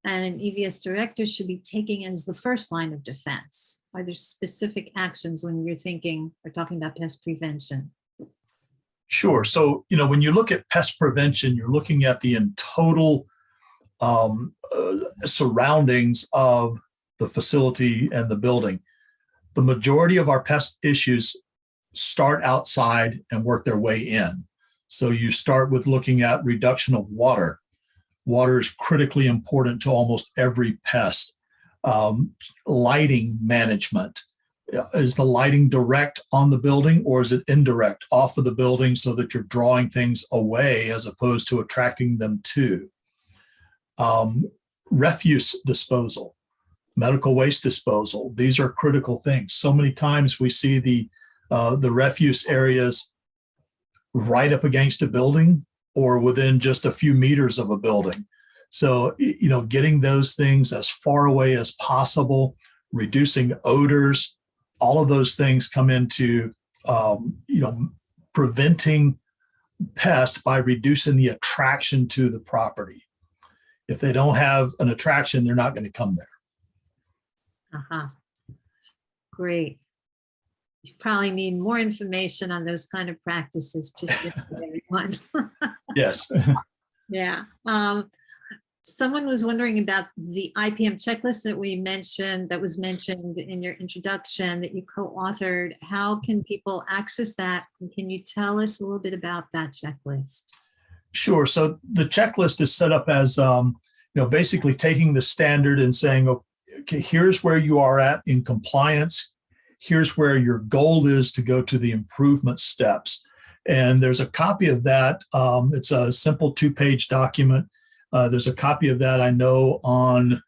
and an EVS director should be taking as the first line of defense? Are there specific actions when you're thinking or talking about pest prevention? Sure. So, when you look at pest prevention, you're looking at the in total surroundings of the facility and the building. The majority of our pest issues start outside and work their way in. So you start with looking at reduction of water. Water is critically important to almost every pest. Lighting management. Is the lighting direct on the building, or is it indirect off of the building so that you're drawing things away as opposed to attracting them to? Refuse disposal, medical waste disposal. These are critical things. So many times we see the refuse areas right up against a building or within just a few meters of a building. So, getting those things as far away as possible, reducing odors, all of those things come into, preventing pests by reducing the attraction to the property. If they don't have an attraction, they're not going to come there. Great. You probably need more information on those kind of practices to share with everyone. Yes. Yeah. Someone was wondering about the IPM checklist that was mentioned in your introduction that you co-authored. How can people access that? And can you tell us a little bit about that checklist? Sure. So the checklist is set up as, basically taking the standard and saying, okay, here's where you are at in compliance. Here's where your goal is to go to the improvement steps. And there's a copy of that. It's a simple 2-page document. There's a copy of that I know on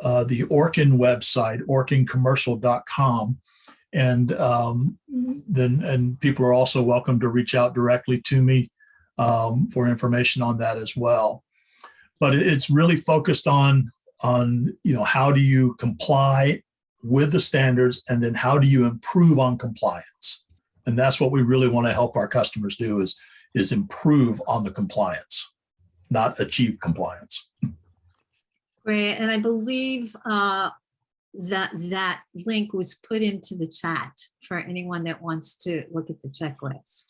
the Orkin website, orkincommercial.com. And people are also welcome to reach out directly to me for information on that as well. But it's really focused on how do you comply with the standards, and then how do you improve on compliance? And that's what we really want to help our customers do is improve on the compliance, not achieve compliance. Great. And I believe that link was put into the chat for anyone that wants to look at the checklist.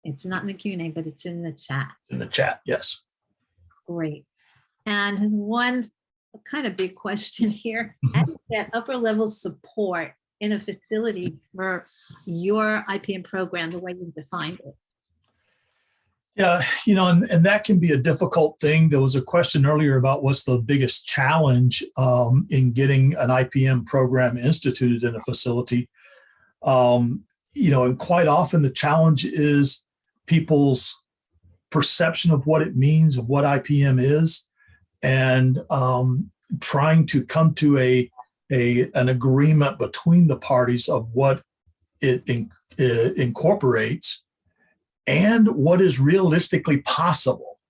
It's not in the Q&A, but it's in the chat. In the chat, yes. Great. And one kind of big question here, how do you get upper level support in a facility for your IPM program, the way you've defined it? Yeah, and that can be a difficult thing. There was a question earlier about what's the biggest challenge in getting an IPM program instituted in a facility. And quite often the challenge is people's perception of what it means, of what IPM is, and trying to come to an agreement between the parties of what it incorporates and what is realistically possible.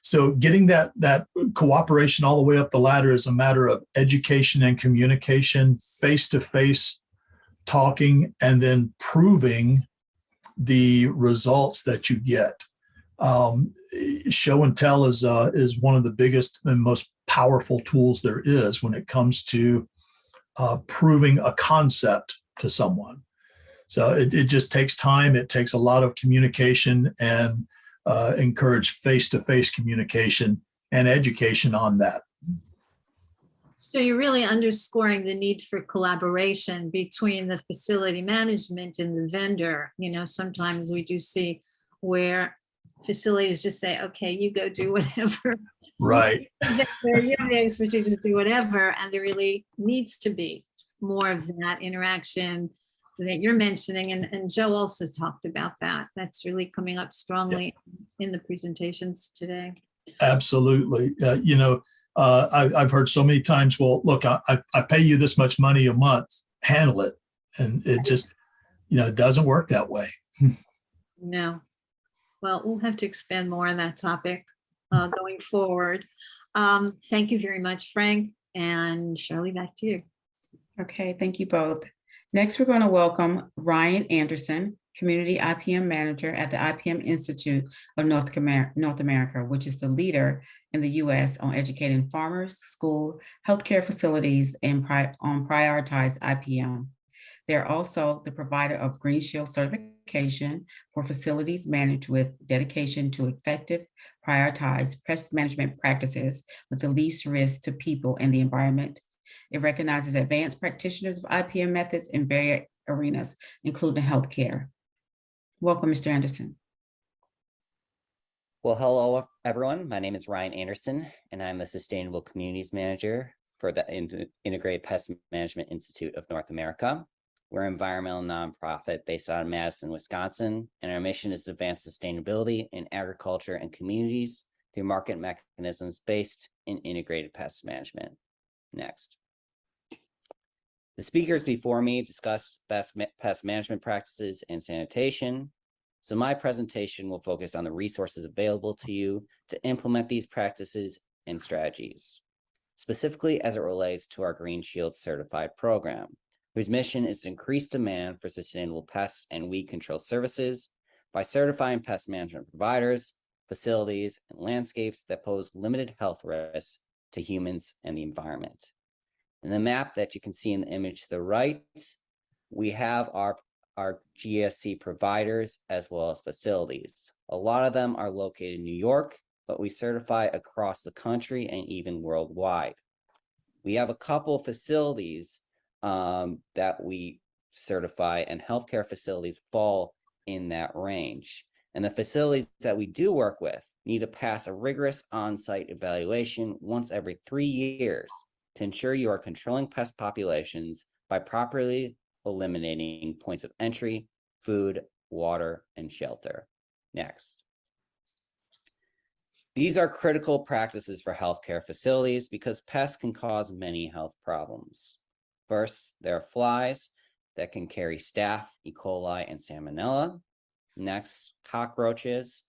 So getting that cooperation all the way up the ladder is a matter of education and communication, face-to-face talking, and then proving the results that you get. Show and tell is one of the biggest and most powerful tools there is when it comes to proving a concept to someone. So it just takes time. It takes a lot of communication and encourage face-to-face communication and education on that. So you're really underscoring the need for collaboration between the facility management and the vendor. Sometimes we do see where facilities just say, okay, you go do whatever. Right. You have the expertise to do whatever. And there really needs to be more of that interaction that you're mentioning. And Joe also talked about that. That's really coming up strongly in the presentations today. Absolutely. I've heard so many times, well, look, I pay you this much money a month, handle it. And it just, it doesn't work that way. No. Well, we'll have to expand more on that topic going forward. Thank you very much, Frank, and Shirley, back to you. Okay, thank you both. Next, we're going to welcome Ryan Anderson, Community IPM Manager at the IPM Institute of North America, which is the leader in the U.S. on educating farmers, school, healthcare facilities, and on prioritized IPM. They're also the provider of Green Shield certification for facilities managed with dedication to effective, prioritized pest management practices with the least risk to people and the environment. It recognizes advanced practitioners of IPM methods in various arenas, including healthcare. Welcome, Mr. Anderson. Well, hello, everyone. My name is Ryan Anderson, and I'm the Sustainable Communities Manager for the Integrated Pest Management Institute of North America. We're an environmental nonprofit based out of Madison, Wisconsin, and our mission is to advance sustainability in agriculture and communities through market mechanisms based in integrated pest management. Next. The speakers before me discussed best pest management practices and sanitation. So my presentation will focus on the resources available to you to implement these practices and strategies, specifically as it relates to our Green Shield certified program, whose mission is to increase demand for sustainable pest and weed control services by certifying pest management providers, facilities, and landscapes that pose limited health risks to humans and the environment. In the map that you can see in the image to the right, we have our GSC providers as well as facilities. A lot of them are located in New York, but we certify across the country and even worldwide. We have a couple facilities that we certify, and healthcare facilities fall in that range. And the facilities that we do work with need to pass a rigorous on-site evaluation once every 3 years to ensure you are controlling pest populations by properly eliminating points of entry, food, water, and shelter. Next. These are critical practices for healthcare facilities because pests can cause many health problems. First, there are flies that can carry staph, E. coli, and salmonella. Next, cockroaches,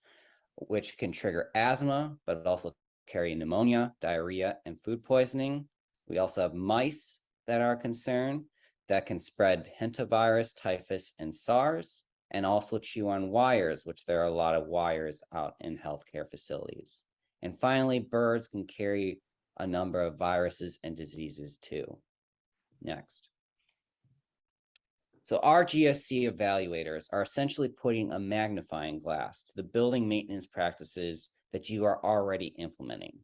which can trigger asthma, but also carry pneumonia, diarrhea, and food poisoning. We also have mice that are a concern that can spread hantavirus, typhus, and SARS, and also chew on wires, which there are a lot of wires out in healthcare facilities. And finally, birds can carry a number of viruses and diseases too. Next. So our GSC evaluators are essentially putting a magnifying glass to the building maintenance practices that you are already implementing.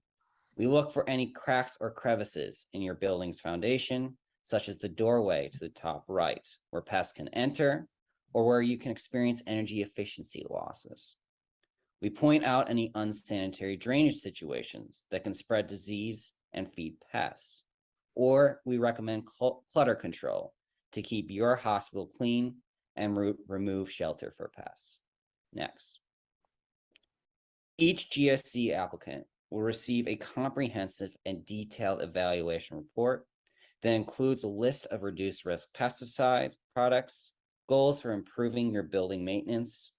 We look for any cracks or crevices in your building's foundation, such as the doorway to the top right, where pests can enter, or where you can experience energy efficiency losses. We point out any unsanitary drainage situations that can spread disease and feed pests. Or we recommend clutter control to keep your hospital clean and remove shelter for pests. Next. Each GSC applicant will receive a comprehensive and detailed evaluation report that includes a list of reduced risk pesticides, products, goals for improving your building maintenance,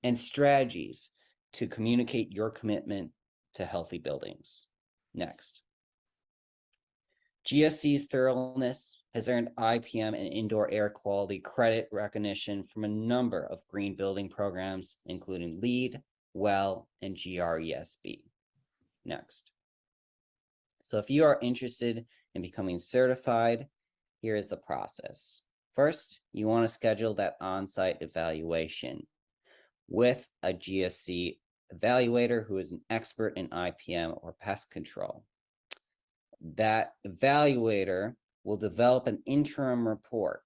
and strategies to communicate your commitment to healthy buildings. Next. GSC's thoroughness has earned IPM and indoor air quality credit recognition from a number of green building programs, including LEED, WELL, and GRESB. Next. So if you are interested in becoming certified, here is the process. First, you want to schedule that on-site evaluation with a GSC evaluator who is an expert in IPM or pest control. That evaluator will develop an interim report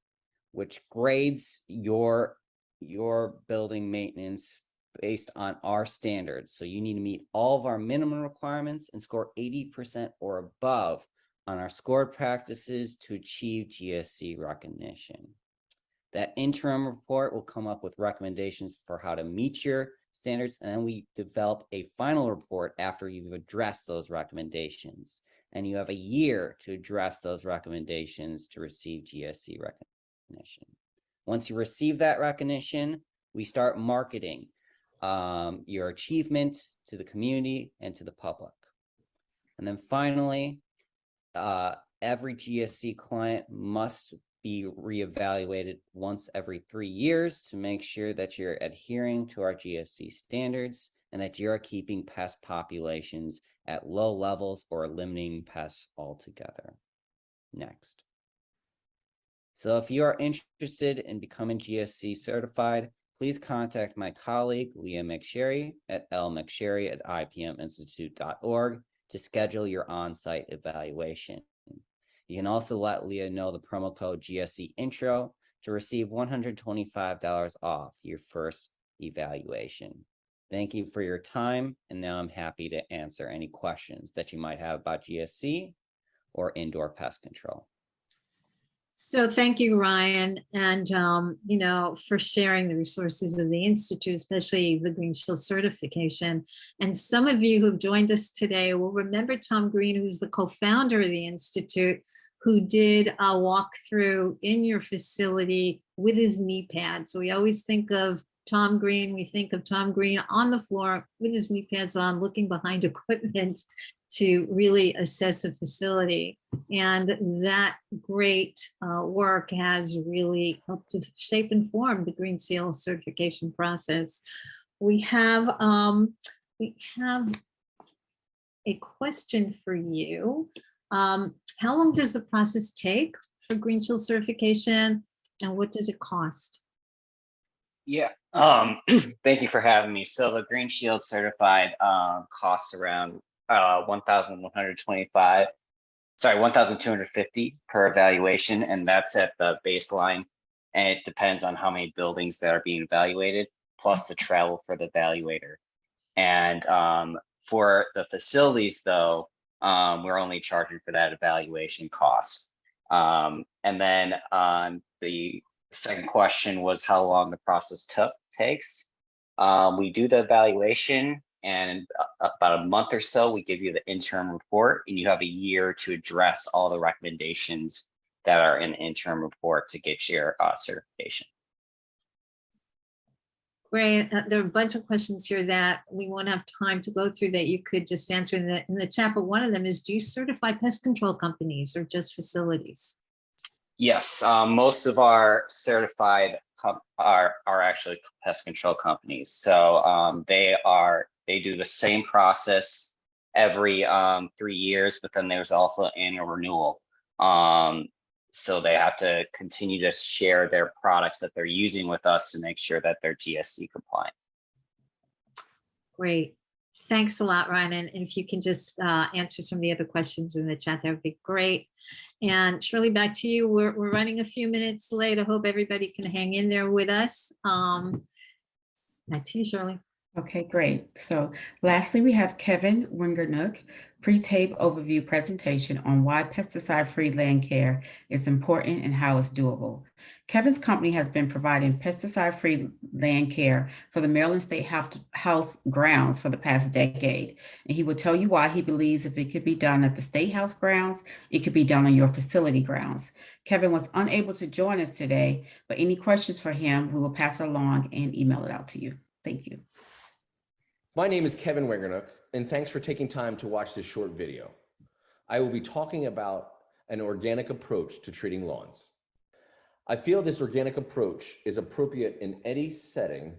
which grades your building maintenance based on our standards. So you need to meet all of our minimum requirements and score 80% or above on our scored practices to achieve GSC recognition. That interim report will come up with recommendations for how to meet your standards, and then we develop a final report after you've addressed those recommendations. And you have a year to address those recommendations to receive GSC recognition. Once you receive that recognition, we start marketing your achievement to the community and to the public. And then finally, every GSC client must be reevaluated once every 3 years to make sure that you're adhering to our GSC standards and that you're keeping pest populations at low levels or eliminating pests altogether. Next. So if you are interested in becoming GSC certified, please contact my colleague, Leah McSherry at lmcSherry@ipminstitute.org to schedule your on-site evaluation. You can also let Leah know the promo code GSC Intro to receive $125 off your first evaluation. Thank you for your time, and now I'm happy to answer any questions that you might have about GSC or indoor pest control. So thank you, Ryan, and for sharing the resources of the Institute, especially the Green Shield certification. And some of you who've joined us today will remember Tom Green, who's the co-founder of the Institute, who did a walkthrough in your facility with his knee pad. So we always think of Tom Green, we think of Tom Green on the floor with his knee pads on, looking behind equipment to really assess a facility. And that great work has really helped to shape and form the Green Seal certification process. We have a question for you. How long does the process take for Green Shield certification, and what does it cost? Yeah, thank you for having me. So the Green Shield certified costs around $1,250 per evaluation, and that's at the baseline. And it depends on how many buildings that are being evaluated, plus the travel for the evaluator. And for the facilities, though, we're only charging for that evaluation cost. And then the second question was how long the process takes. We do the evaluation, and about a month or so, we give you the interim report, and you have a year to address all the recommendations that are in the interim report to get your certification. Great. There are a bunch of questions here that we won't have time to go through that you could just answer in the chat, but one of them is, do you certify pest control companies or just facilities? Yes, most of our certified are actually pest control companies. So they do the same process every 3 years, but then there's also annual renewal. So they have to continue to share their products that they're using with us to make sure that they're GSC compliant. Great. Thanks a lot, Ryan. And if you can just answer some of the other questions in the chat, that would be great. And Shirley, back to you. We're running a few minutes late. I hope everybody can hang in there with us. Back to you, Shirley. Okay, great. So lastly, we have Kevin Wingernook, pre-tape overview presentation on why pesticide-free land care is important and how it's doable. Kevin's company has been providing pesticide-free land care for the Maryland State House grounds for the past decade. And he will tell you why he believes if it could be done at the State House grounds, it could be done on your facility grounds. Kevin was unable to join us today, but any questions for him, we will pass it along and email it out to you. Thank you. My name is Kevin Wagner, and thanks for taking time to watch this short video. I will be talking about an organic approach to treating lawns. I feel this organic approach is appropriate in any setting,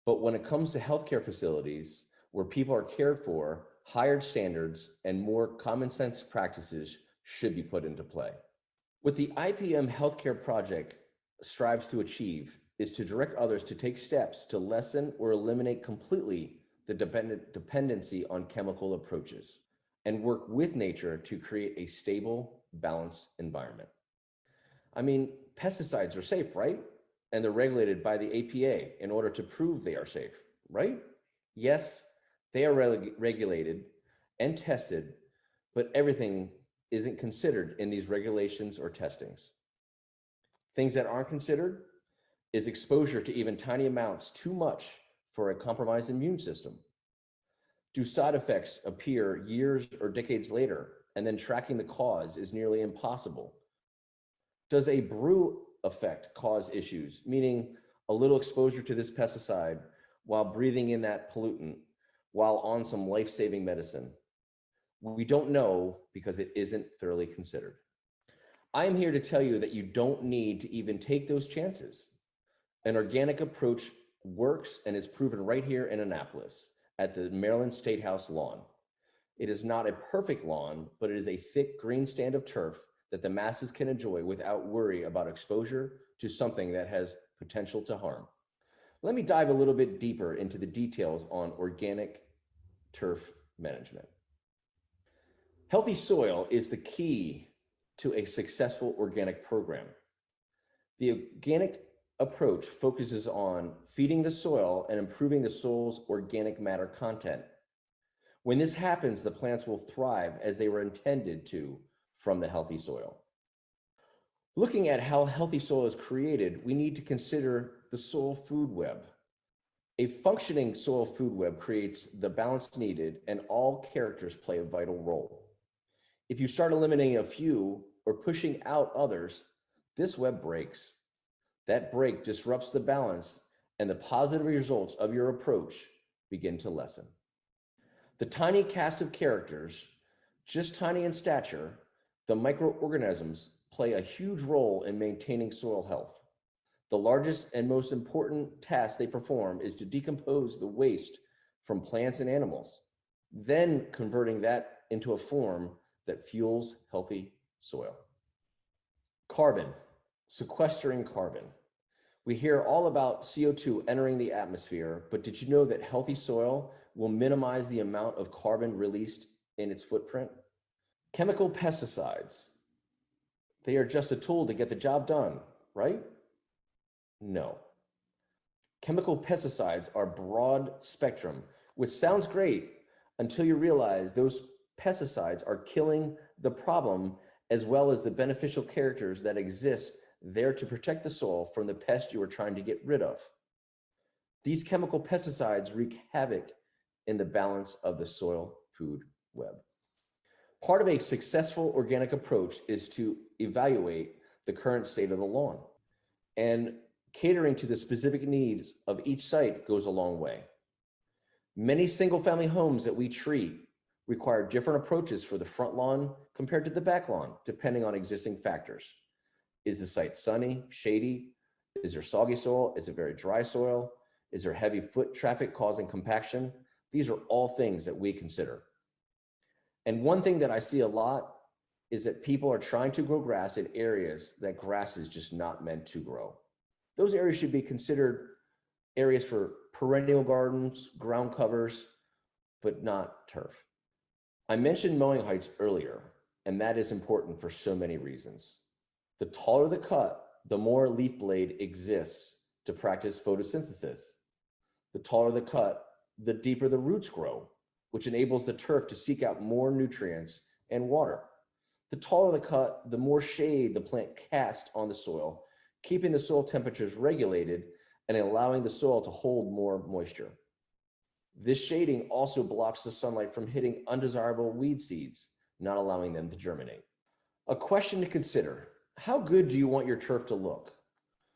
but when it comes to healthcare facilities where people are cared for, higher standards and more common sense practices should be put into play. What the IPM healthcare project strives to achieve is to direct others to take steps to lessen or eliminate completely the dependency on chemical approaches and work with nature to create a stable, balanced environment. I mean, pesticides are safe, right? And they're regulated by the APA in order to prove they are safe, right? Yes, they are regulated and tested, but everything isn't considered in these regulations or testings. Things that aren't considered is exposure to even tiny amounts too much for a compromised immune system. Do side effects appear years or decades later, and then tracking the cause is nearly impossible? Does a brew effect cause issues, meaning a little exposure to this pesticide while breathing in that pollutant while on some life-saving medicine? We don't know because it isn't thoroughly considered. I am here to tell you that you don't need to even take those chances. An organic approach works and is proven right here in Annapolis at the Maryland State House lawn. It is not a perfect lawn, but it is a thick green stand of turf that the masses can enjoy without worry about exposure to something that has potential to harm. Let me dive a little bit deeper into the details on organic turf management. Healthy soil is the key to a successful organic program. The organic approach focuses on feeding the soil and improving the soil's organic matter content. When this happens, the plants will thrive as they were intended to from the healthy soil. Looking at how healthy soil is created, we need to consider the soil food web. A functioning soil food web creates the balance needed, and all characters play a vital role. If you start eliminating a few or pushing out others, this web breaks. That break disrupts the balance, and the positive results of your approach begin to lessen. The tiny cast of characters, just tiny in stature, the microorganisms play a huge role in maintaining soil health. The largest and most important task they perform is to decompose the waste from plants and animals, then converting that into a form that fuels healthy soil. Carbon, sequestering carbon. We hear all about CO2 entering the atmosphere, but did you know that healthy soil will minimize the amount of carbon released in its footprint? Chemical pesticides. They are just a tool to get the job done, right? No. Chemical pesticides are broad spectrum, which sounds great until you realize those pesticides are killing the problem as well as the beneficial characters that exist there to protect the soil from the pest you are trying to get rid of. These chemical pesticides wreak havoc in the balance of the soil food web. Part of a successful organic approach is to evaluate the current state of the lawn, and catering to the specific needs of each site goes a long way. Many single-family homes that we treat require different approaches for the front lawn compared to the back lawn, depending on existing factors. Is the site sunny, shady? Is there soggy soil? Is it very dry soil? Is there heavy foot traffic causing compaction? These are all things that we consider. And one thing that I see a lot is that people are trying to grow grass in areas that grass is just not meant to grow. Those areas should be considered areas for perennial gardens, ground covers, but not turf. I mentioned mowing heights earlier, and that is important for so many reasons. The taller the cut, the more leaf blade exists to practice photosynthesis. The taller the cut, the deeper the roots grow, which enables the turf to seek out more nutrients and water. The taller the cut, the more shade the plant casts on the soil, keeping the soil temperatures regulated and allowing the soil to hold more moisture. This shading also blocks the sunlight from hitting undesirable weed seeds, not allowing them to germinate. A question to consider: how good do you want your turf to look?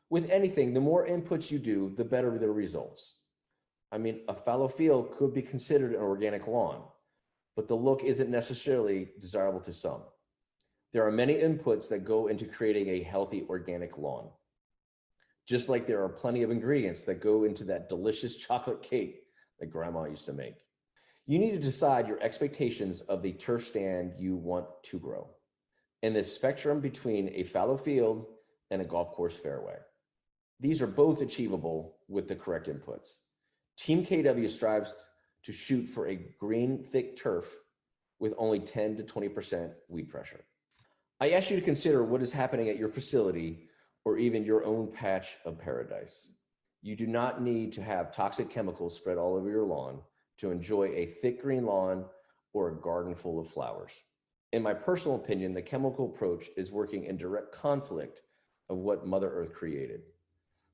With anything, the more inputs you do, the better the results. I mean, a fallow field could be considered an organic lawn, but the look isn't necessarily desirable to some. There are many inputs that go into creating a healthy organic lawn. Just like there are plenty of ingredients that go into that delicious chocolate cake that grandma used to make. You need to decide your expectations of the turf stand you want to grow, and the spectrum between a fallow field and a golf course fairway. These are both achievable with the correct inputs. Team KW strives to shoot for a green, thick turf with only 10 to 20% weed pressure. I ask you to consider what is happening at your facility or even your own patch of paradise. You do not need to have toxic chemicals spread all over your lawn to enjoy a thick green lawn or a garden full of flowers. In my personal opinion, the chemical approach is working in direct conflict of what Mother Earth created.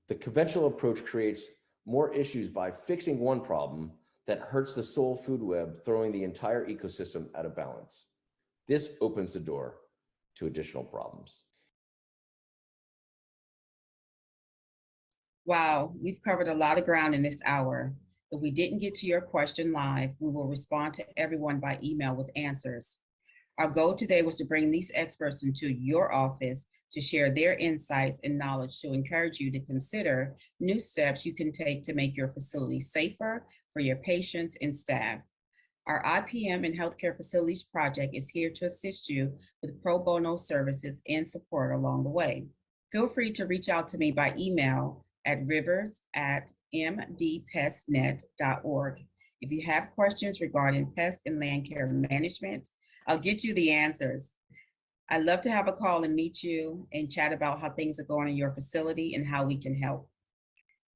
The conventional approach creates more issues by fixing one problem that hurts the soil food web, throwing the entire ecosystem out of balance. This opens the door to additional problems. Wow, we've covered a lot of ground in this hour. If we didn't get to your question live, we will respond to everyone by email with answers. Our goal today was to bring these experts into your office to share their insights and knowledge to encourage you to consider new steps you can take to make your facility safer for your patients and staff. Our IPM and Healthcare Facilities Project is here to assist you with pro bono services and support along the way. Feel free to reach out to me by email at rivers@mdpestnet.org. If you have questions regarding pest and land care management, I'll get you the answers. I'd love to have a call and meet you and chat about how things are going in your facility and how we can help.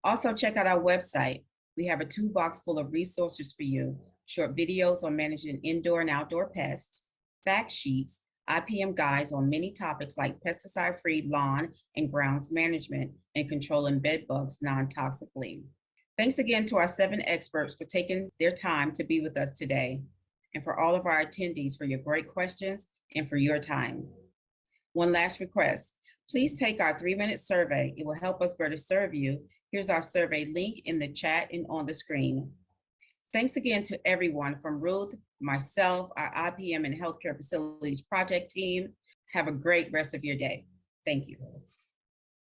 Also, check out our website. We have a toolbox full of resources for you: short videos on managing indoor and outdoor pests, fact sheets, IPM guides on many topics like pesticide-free lawn and grounds management and controlling bed bugs non-toxically. Thanks again to our 7 experts for taking their time to be with us today, and for all of our attendees for your great questions and for your time. One last request: please take our 3-minute survey. It will help us better serve you. Here's our survey link in the chat and on the screen. Thanks again to everyone from Ruth, myself, our IPM and Healthcare Facilities Project team. Have a great rest of your day. Thank you.